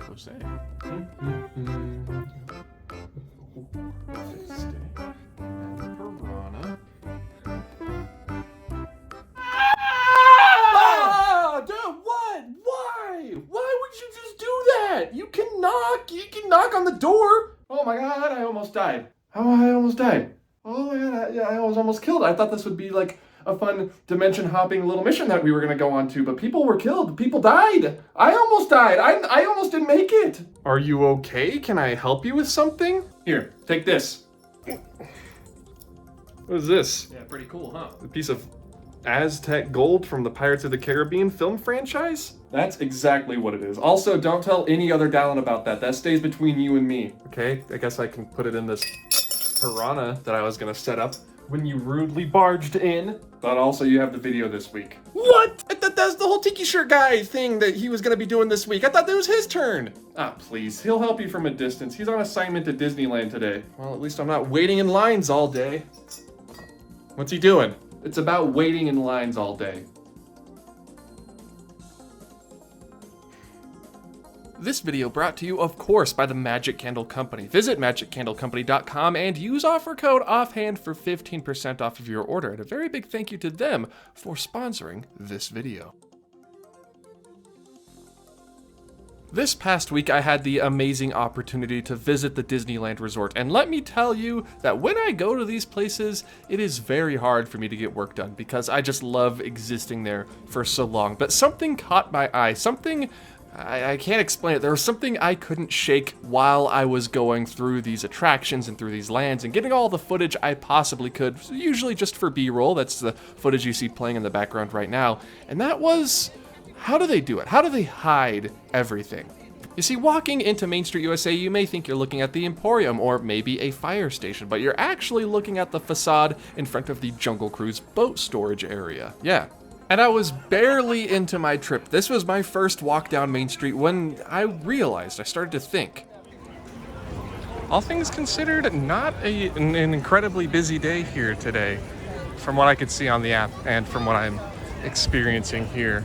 Jose. Piranha. Ah! Dude, what? Why? Why would you just do that? You can knock on the door. Oh my god, I almost died. Oh, I almost died. Oh my god, I was almost killed. I thought this would be like a fun dimension hopping little mission that we were gonna go on to, but people were killed. People died. I almost died. I almost didn't make it. Are you okay? Can I help you with something? Here, take this. What is this? Yeah, pretty cool, huh? A piece of Aztec gold from the Pirates of the Caribbean film franchise? That's exactly what it is. Also, don't tell any other Dallin about that. That stays between you and me. Okay, I guess I can put it in this piranha that I was gonna set up when you rudely barged in. But also you have the video this week. What? I thought that was the whole Tiki Shirt guy thing that he was gonna be doing this week. I thought that was his turn. Ah, please. He'll help you from a distance. He's on assignment at Disneyland today. Well, at least I'm not waiting in lines all day. What's he doing? It's about waiting in lines all day. This video brought to you, of course, by the Magic Candle Company. Visit magiccandlecompany.com and use offer code OFFHAND for 15% off of your order. And a very big thank you to them for sponsoring this video. This past week, I had the amazing opportunity to visit the Disneyland Resort, and let me tell you that when I go to these places, it is very hard for me to get work done because I just love existing there for so long. But something caught my eye, something I can't explain it. There was something I couldn't shake while I was going through these attractions and through these lands and getting all the footage I possibly could, usually just for B-roll. That's the footage you see playing in the background right now. And that was, how do they do it? How do they hide everything? You see, walking into Main Street USA, you may think you're looking at the Emporium or maybe a fire station, but you're actually looking at the facade in front of the Jungle Cruise boat storage area. Yeah. And I was barely into my trip. This was my first walk down Main Street when I realized, I started to think. All things considered, not an incredibly busy day here today, from what I could see on the app and from what I'm experiencing here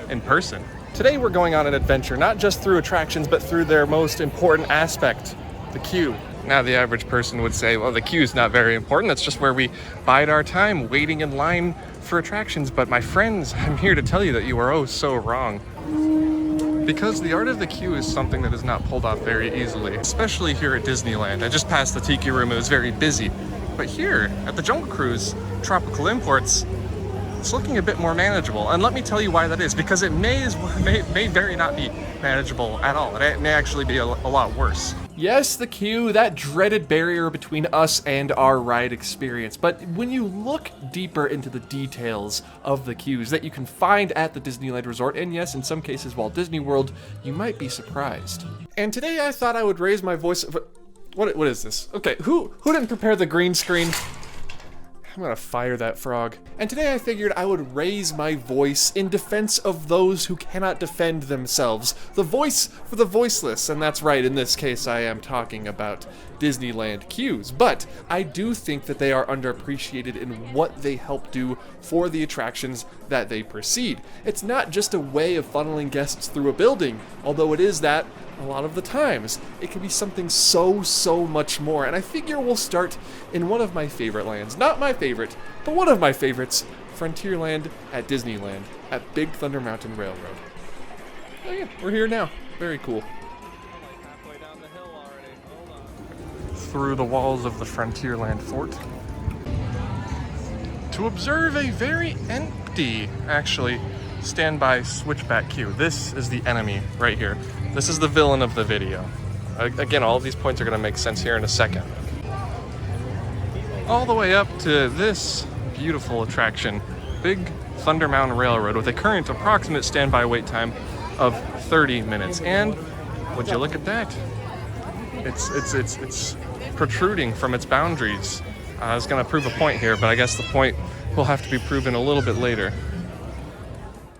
in person. Today we're going on an adventure, not just through attractions, but through their most important aspect, the queue. Now the average person would say, well, the queue is not very important. That's just where we bide our time waiting in line for attractions. But my friends, I'm here to tell you that you are oh so wrong. Because the art of the queue is something that is not pulled off very easily, especially here at Disneyland. I just passed the Tiki Room, it was very busy. But here at the Jungle Cruise, Tropical Imports, it's looking a bit more manageable. And let me tell you why that is, because it may very not be manageable at all. It may actually be a lot worse. Yes, the queue, that dreaded barrier between us and our ride experience. But when you look deeper into the details of the queues that you can find at the Disneyland Resort, and yes, in some cases Walt Disney World, you might be surprised. And today I thought I would raise my voice. What is this? Okay, who didn't prepare the green screen? I'm gonna fire that frog. And today I figured I would raise my voice in defense of those who cannot defend themselves. The voice for the voiceless, and that's right, in this case I am talking about Disneyland queues. But I do think that they are underappreciated in what they help do for the attractions that they precede. It's not just a way of funneling guests through a building, although it is that a lot of the times. It can be something so much more, and I figure we'll start in one of my favorite lands. Not my favorite, but one of my favorites, Frontierland at Disneyland, at Big Thunder Mountain Railroad. Oh yeah, we're here now. Very cool. Through the walls of the Frontierland Fort to observe a very empty, actually, standby switchback queue. This is the enemy right here. This is the villain of the video. Again, all of these points are going to make sense here in a second. All the way up to this beautiful attraction, Big Thunder Mountain Railroad, with a current approximate standby wait time of 30 minutes. And would you look at that? It's protruding from its boundaries. I was going to prove a point here, but I guess the point will have to be proven a little bit later.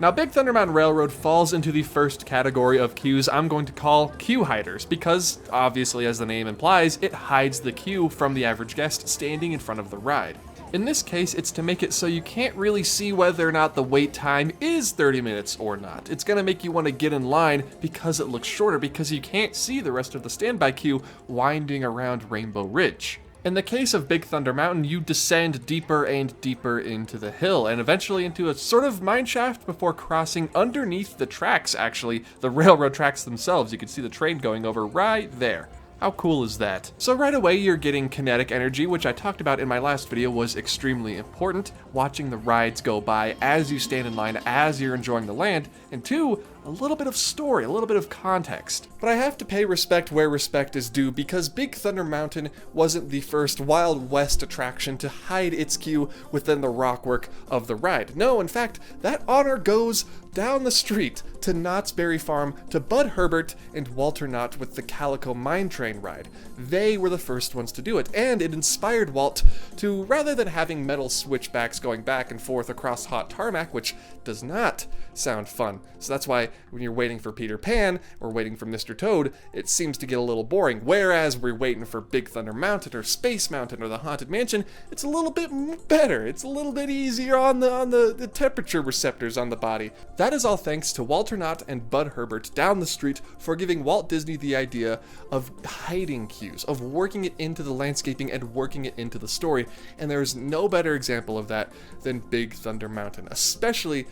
Now, Big Thunder Mountain Railroad falls into the first category of queues I'm going to call queue hiders, because, obviously, as the name implies, it hides the queue from the average guest standing in front of the ride. In this case, it's to make it so you can't really see whether or not the wait time is 30 minutes or not. It's gonna make you want to get in line because it looks shorter, because you can't see the rest of the standby queue winding around Rainbow Ridge. In the case of Big Thunder Mountain, you descend deeper and deeper into the hill, and eventually into a sort of mine shaft before crossing underneath the tracks, actually, the railroad tracks themselves. You can see the train going over right there. How cool is that? So right away you're getting kinetic energy, which I talked about in my last video was extremely important, watching the rides go by as you stand in line, as you're enjoying the land, and 2, a little bit of story, a little bit of context. But I have to pay respect where respect is due, because Big Thunder Mountain wasn't the first Wild West attraction to hide its queue within the rockwork of the ride. No, in fact, that honor goes down the street to Knott's Berry Farm, to Bud Herbert and Walter Knott with the Calico Mine Train ride. They were the first ones to do it, and it inspired Walt to, rather than having metal switchbacks going back and forth across hot tarmac, which does not sound fun. So that's why when you're waiting for Peter Pan or waiting for Mr. Toad, it seems to get a little boring. Whereas we're waiting for Big Thunder Mountain or Space Mountain or the Haunted Mansion, it's a little bit better. It's a little bit easier on the temperature receptors on the body. That is all thanks to Walter Knott and Bud Herbert down the street for giving Walt Disney the idea of hiding cues, of working it into the landscaping and working it into the story. And there's no better example of that than Big Thunder Mountain, especially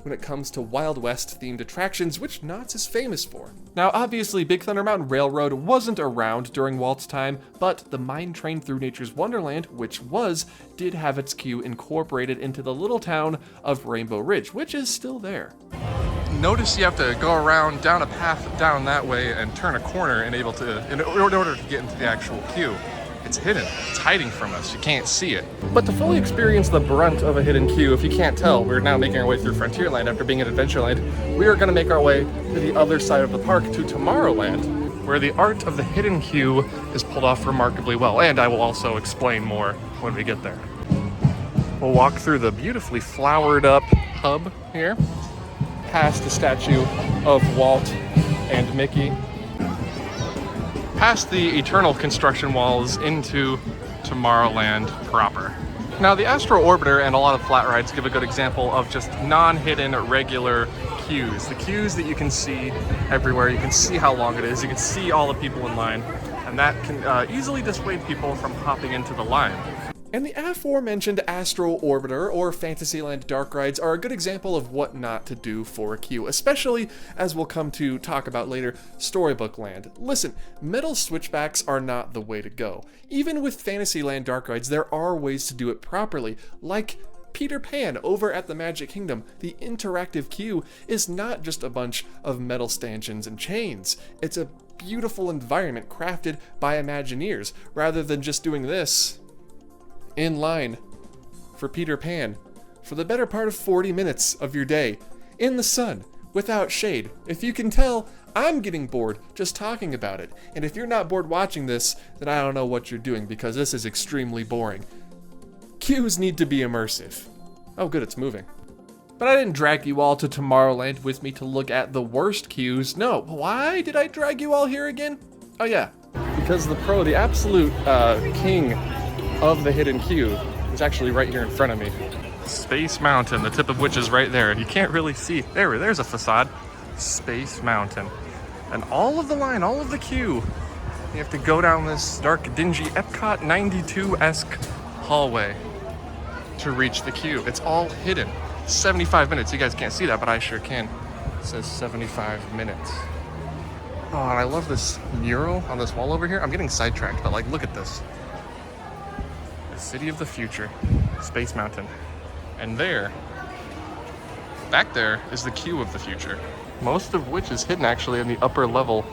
when it comes to Wild West themed attractions, which Knott's is famous for. Now obviously Big Thunder Mountain Railroad wasn't around during Walt's time, but the Mine Train Through Nature's Wonderland, which did have its queue incorporated into the little town of Rainbow Ridge, which is still there. Notice you have to go around down a path down that way and turn a corner in order to get into the actual queue. It's hidden. It's hiding from us. You can't see it. But to fully experience the brunt of a hidden queue, if you can't tell, we're now making our way through Frontierland after being at Adventureland. We are going to make our way to the other side of the park to Tomorrowland, where the art of the hidden queue is pulled off remarkably well. And I will also explain more when we get there. We'll walk through the beautifully flowered up hub here, past the statue of Walt and Mickey, past the eternal construction walls into Tomorrowland proper. Now the Astro Orbiter and a lot of flat rides give a good example of just non-hidden regular queues. The queues that you can see everywhere, you can see how long it is, you can see all the people in line, and that can easily dissuade people from hopping into the line. And the aforementioned Astro Orbiter or Fantasyland dark rides are a good example of what not to do for a queue, especially, as we'll come to talk about later, Storybook Land. Listen, metal switchbacks are not the way to go. Even with Fantasyland dark rides, there are ways to do it properly, like Peter Pan over at the Magic Kingdom. The interactive queue is not just a bunch of metal stanchions and chains. It's a beautiful environment crafted by Imagineers, rather than just doing this in line for Peter Pan for the better part of 40 minutes of your day in the sun without shade. If you can tell, I'm getting bored just talking about it. And if you're not bored watching this, then I don't know what you're doing, because this is extremely boring. Queues need to be immersive. Oh good, it's moving. But I didn't drag you all to Tomorrowland with me to look at the worst queues. No, why did I drag you all here again? Oh yeah, because the absolute king of the hidden queue is actually right here in front of me. Space Mountain, the tip of which is right there, and you can't really see. There's a facade. Space Mountain. And all of the line, all of the queue, you have to go down this dark, dingy Epcot 92-esque hallway to reach the queue. It's all hidden. 75 minutes. You guys can't see that, but I sure can. It says 75 minutes. Oh, and I love this mural on this wall over here. I'm getting sidetracked, but like, look at this. The city of the future, Space Mountain. And back there is the queue of the future. Most of which is hidden actually in the upper level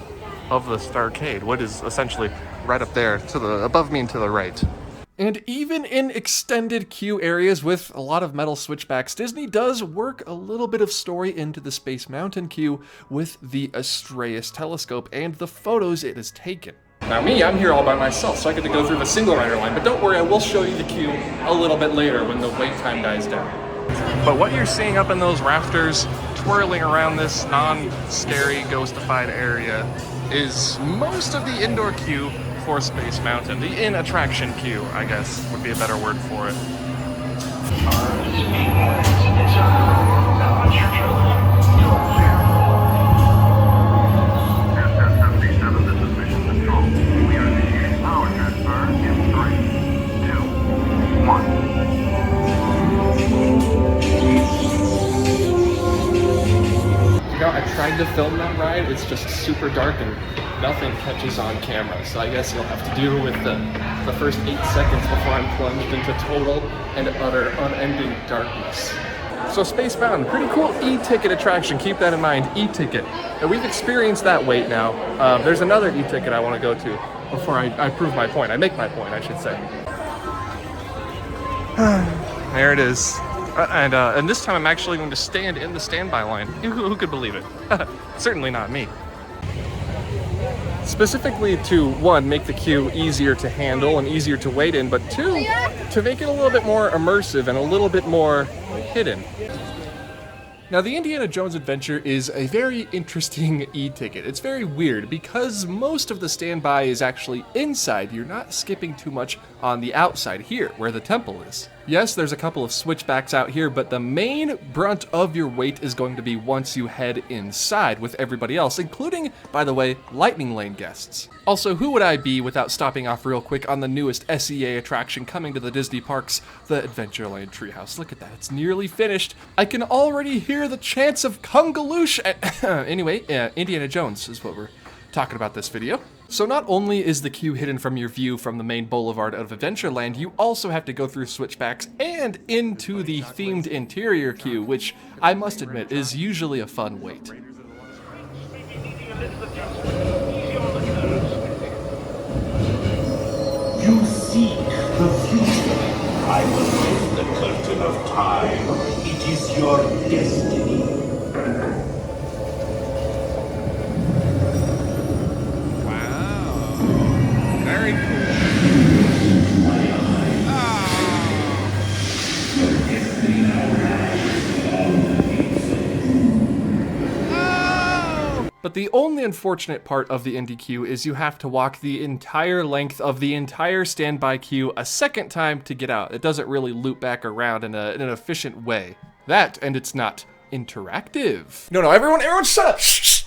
of the Starcade, what is essentially right up there above me and to the right. And even in extended queue areas with a lot of metal switchbacks, Disney does work a little bit of story into the Space Mountain queue with the Astraeus telescope and the photos it has taken. Now I'm here all by myself, so I get to go through the single rider line, but don't worry, I will show you the queue a little bit later when the wait time dies down. But what you're seeing up in those rafters, twirling around this non-scary, ghostified area, is most of the indoor queue for Space Mountain. The in-attraction queue, I guess, would be a better word for it. I tried to film that ride, it's just super dark and nothing catches on camera, so I guess you'll have to deal with the first 8 seconds before I'm plunged into total and utter unending darkness. So Space Mountain, pretty cool e-ticket attraction, keep that in mind, e-ticket. And we've experienced that wait now. There's another e-ticket I want to go to before I prove my point, I make my point, I should say. There it is. And this time I'm actually going to stand in the standby line. Who could believe it? Certainly not me. Specifically to, one, make the queue easier to handle and easier to wait in, but two, to make it a little bit more immersive and a little bit more hidden. Now, the Indiana Jones Adventure is a very interesting e-ticket. It's very weird because most of the standby is actually inside. You're not skipping too much on the outside here, where the temple is. Yes, there's a couple of switchbacks out here, but the main brunt of your wait is going to be once you head inside with everybody else, including, by the way, Lightning Lane guests. Also, who would I be without stopping off real quick on the newest SEA attraction coming to the Disney parks, the Adventureland Treehouse. Look at that, it's nearly finished. I can already hear the chants of Kungaloosh. Anyway, Indiana Jones is what we're talking about this video. So not only is the queue hidden from your view from the main boulevard of Adventureland, you also have to go through switchbacks and into the themed interior queue, which I must admit is usually a fun wait. You seek the future. I will lift the curtain of time. It is your destiny. Very cool. But the only unfortunate part of the Indy queue is you have to walk the entire length of the entire standby queue a second time to get out. It doesn't really loop back around in an efficient way. That, and it's not interactive. No, everyone shut up! Shh.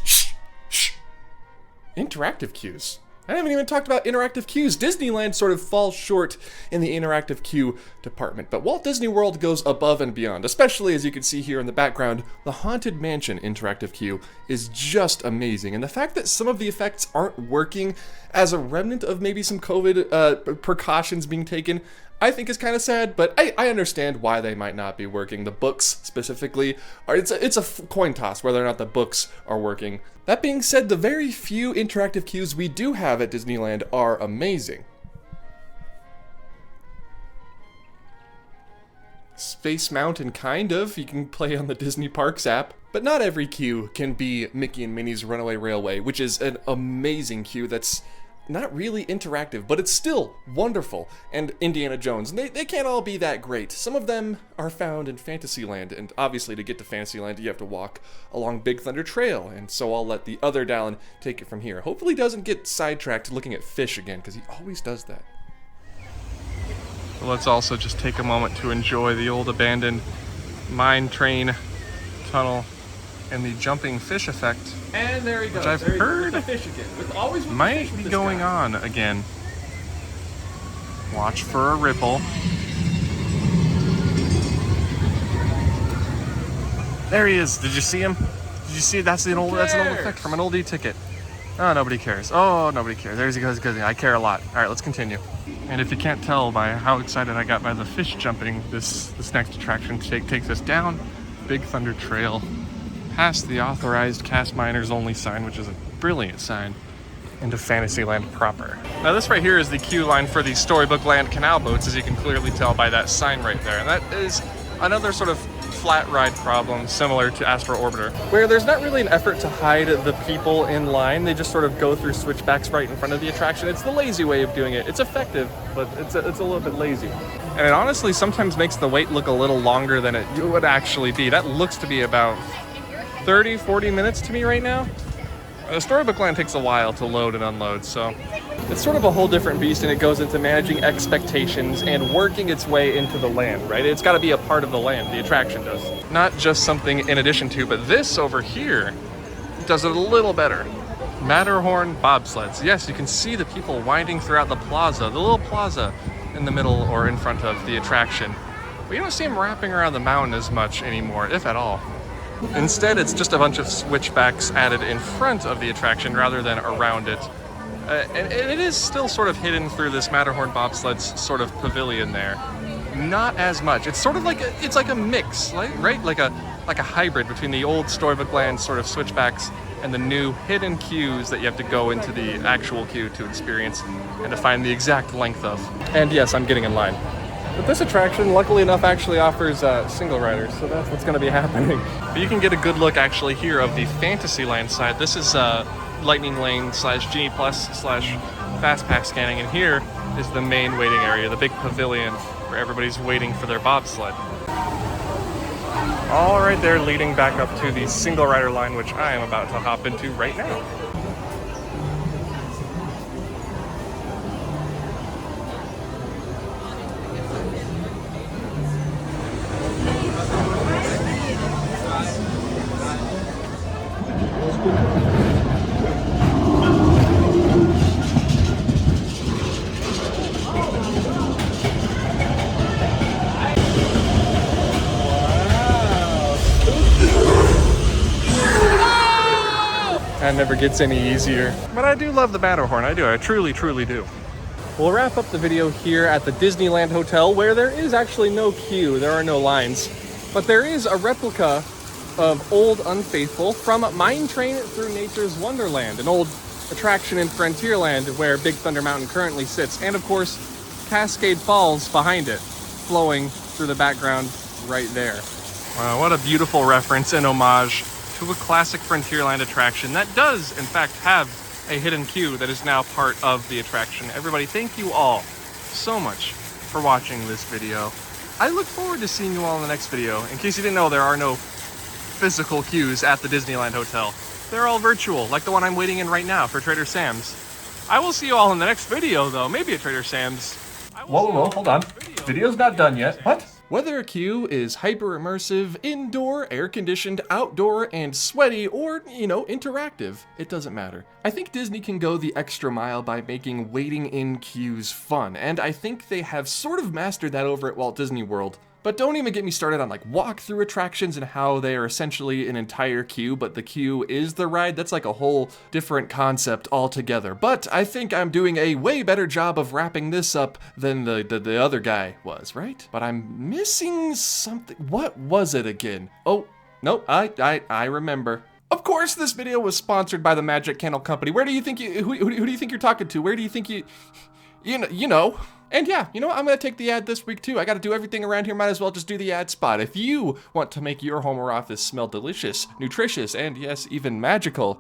Interactive queues. I haven't even talked about interactive queues. Disneyland sort of falls short in the interactive queue department, but Walt Disney World goes above and beyond, especially as you can see here in the background, the Haunted Mansion interactive queue is just amazing. And the fact that some of the effects aren't working as a remnant of maybe some COVID precautions being taken, I think is kind of sad, but I understand why they might not be working. The books specifically, it's a coin toss whether or not the books are working. That being said, the very few interactive queues we do have at Disneyland are amazing. Space Mountain, kind of. You can play on the Disney Parks app. But not every queue can be Mickey and Minnie's Runaway Railway, which is an amazing queue that's not really interactive, but it's still wonderful. And Indiana Jones, and they can't all be that great. Some of them are found in Fantasyland, and obviously to get to Fantasyland you have to walk along Big Thunder Trail, and so I'll let the other Dallin take it from here. Hopefully he doesn't get sidetracked looking at fish again, because he always does that. Let's also just take a moment to enjoy the old abandoned mine train tunnel and the jumping fish effect. And there he goes. Which I've heard the fish again. Might be going on again. Watch for a ripple. There he is. Did you see him? Did you see? That's an old effect from an old e-ticket. Oh, nobody cares. Oh, nobody cares. There he goes. I care a lot. All right, let's continue. And if you can't tell by how excited I got by the fish jumping, this next attraction takes us down Big Thunder Trail, past the authorized cast miners only sign, which is a brilliant sign, into Fantasyland proper. Now this right here is the queue line for the Storybook Land canal boats, as you can clearly tell by that sign right there. And that is another sort of flat ride problem similar to Astro Orbiter, where there's not really an effort to hide the people in line. They just sort of go through switchbacks right in front of the attraction. It's the lazy way of doing it. It's effective, but it's a little bit lazy. And it honestly sometimes makes the wait look a little longer than it would actually be. That looks to be about 30-40 minutes to me right now. Storybook Land takes a while to load and unload, so It's sort of a whole different beast, and it goes into managing expectations and working its way into the land, right? It's got to be a part of the land, the attraction does. Not just something in addition to, but this over here does it a little better. Matterhorn bobsleds. Yes, you can see the people winding throughout the plaza, the little plaza in the middle or in front of the attraction. But you don't see them wrapping around the mountain as much anymore, if at all. Instead, it's just a bunch of switchbacks added in front of the attraction rather than around it. And it is still sort of hidden through this Matterhorn bobsleds sort of pavilion there. Not as much. It's sort of like it's like a mix, right? Like a hybrid between the old Storybookland sort of switchbacks and the new hidden queues that you have to go into the actual queue to experience and to find the exact length of. And yes, I'm getting in line. But this attraction, luckily enough, actually offers single riders, so that's what's going to be happening. But you can get a good look actually here of the Fantasyland side. This is Lightning Lane / Genie Plus / Fast Pass scanning, and here is the main waiting area, the big pavilion where everybody's waiting for their bobsled. All right there, leading back up to the single rider line, which I am about to hop into right now. That never gets any easier. But I do love the Matterhorn, I do, I truly, truly do. We'll wrap up the video here at the Disneyland Hotel, where there is actually no queue, there are no lines. But there is a replica of Old Unfaithful from Mine Train Through Nature's Wonderland, an old attraction in Frontierland where Big Thunder Mountain currently sits. And of course, Cascade Falls behind it, flowing through the background right there. Wow, what a beautiful reference and homage to a classic Frontierland attraction that does, in fact, have a hidden queue that is now part of the attraction. Everybody, thank you all so much for watching this video. I look forward to seeing you all in the next video. In case you didn't know, there are no physical queues at the Disneyland Hotel. They're all virtual, like the one I'm waiting in right now for Trader Sam's. I will see you all in the next video, though. Maybe at Trader Sam's. Whoa, hold on. Video's not done yet. What? Whether a queue is hyper-immersive, indoor, air-conditioned, outdoor, and sweaty, or, interactive, it doesn't matter. I think Disney can go the extra mile by making waiting in queues fun, and I think they have sort of mastered that over at Walt Disney World. But don't even get me started on walk-through attractions and how they are essentially an entire queue, but the queue is the ride. That's like a whole different concept altogether. But I think I'm doing a way better job of wrapping this up than the other guy was, right? But I'm missing something. What was it again? Oh, no, I remember. Of course, this video was sponsored by the Magic Candle Company. Where do you think who do you think you're talking to? Where do you think you know? And yeah, I'm gonna take the ad this week too. I gotta do everything around here, might as well just do the ad spot. If you want to make your home or office smell delicious, nutritious, and yes, even magical,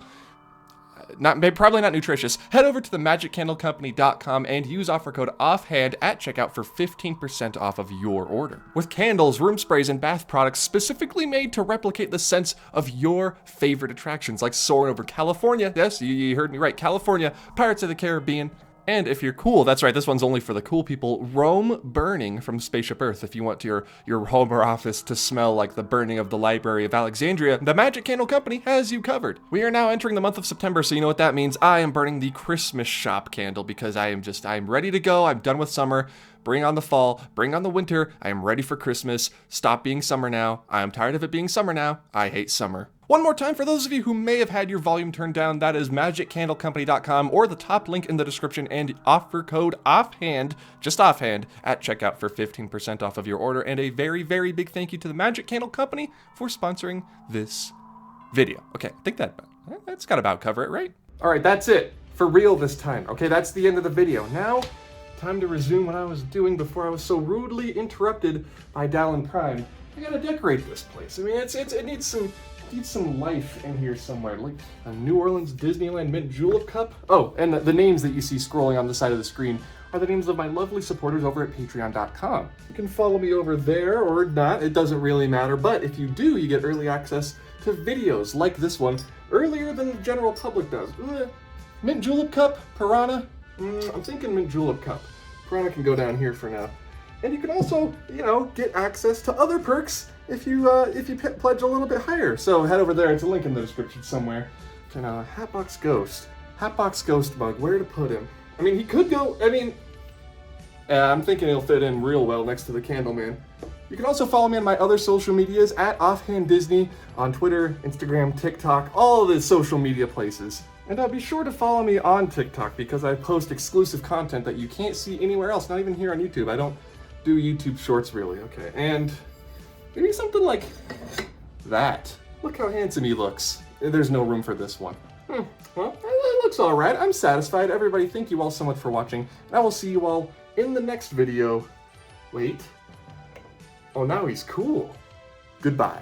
probably not nutritious, head over to themagiccandlecompany.com and use offer code OFFHAND at checkout for 15% off of your order. With candles, room sprays, and bath products specifically made to replicate the sense of your favorite attractions, like soaring over California. Yes, you heard me right, California, Pirates of the Caribbean. And if you're cool, that's right, this one's only for the cool people, Rome Burning from Spaceship Earth. If you want your home or office to smell like the burning of the Library of Alexandria, the Magic Candle Company has you covered. We are now entering the month of September, so you know what that means. I am burning the Christmas shop candle because I'm ready to go. I'm done with summer. Bring on the fall, bring on the winter. I am ready for Christmas. Stop being summer now. I am tired of it being summer now. I hate summer. One more time, for those of you who may have had your volume turned down, that is magiccandlecompany.com or the top link in the description, and offer code OFFHAND, just offhand, at checkout for 15% off of your order. And a very, very big thank you to the Magic Candle Company for sponsoring this video. Okay, I think that's got about cover it, right? All right, that's it. For real this time. Okay, that's the end of the video. Now, time to resume what I was doing before I was so rudely interrupted by Dallin Prime. I gotta decorate this place. I mean, it needs some life in here somewhere, like a New Orleans Disneyland mint julep cup. Oh, and the names that you see scrolling on the side of the screen are the names of my lovely supporters over at patreon.com. You can follow me over there or not, it doesn't really matter, but if you do, you get early access to videos like this one earlier than the general public does. Mint julep cup, piranha, I'm thinking mint julep cup. Piranha can go down here for now. And you can also, you know, get access to other perks if you pledge a little bit higher. So head over there. It's a link in the description somewhere. Okay, now Hatbox Ghost. Hatbox Ghost Bug. Where to put him? I mean, he could go. I mean, I'm thinking he'll fit in real well next to the Candleman. You can also follow me on my other social medias at Offhand Disney on Twitter, Instagram, TikTok, all of the social media places. And be sure to follow me on TikTok because I post exclusive content that you can't see anywhere else, not even here on YouTube. I don't do YouTube Shorts really, okay. And maybe something like that. Look how handsome he looks. There's no room for this one. Well, it looks all right. I'm satisfied. Everybody, thank you all so much for watching. And I will see you all in the next video. Wait. Oh, now he's cool. Goodbye.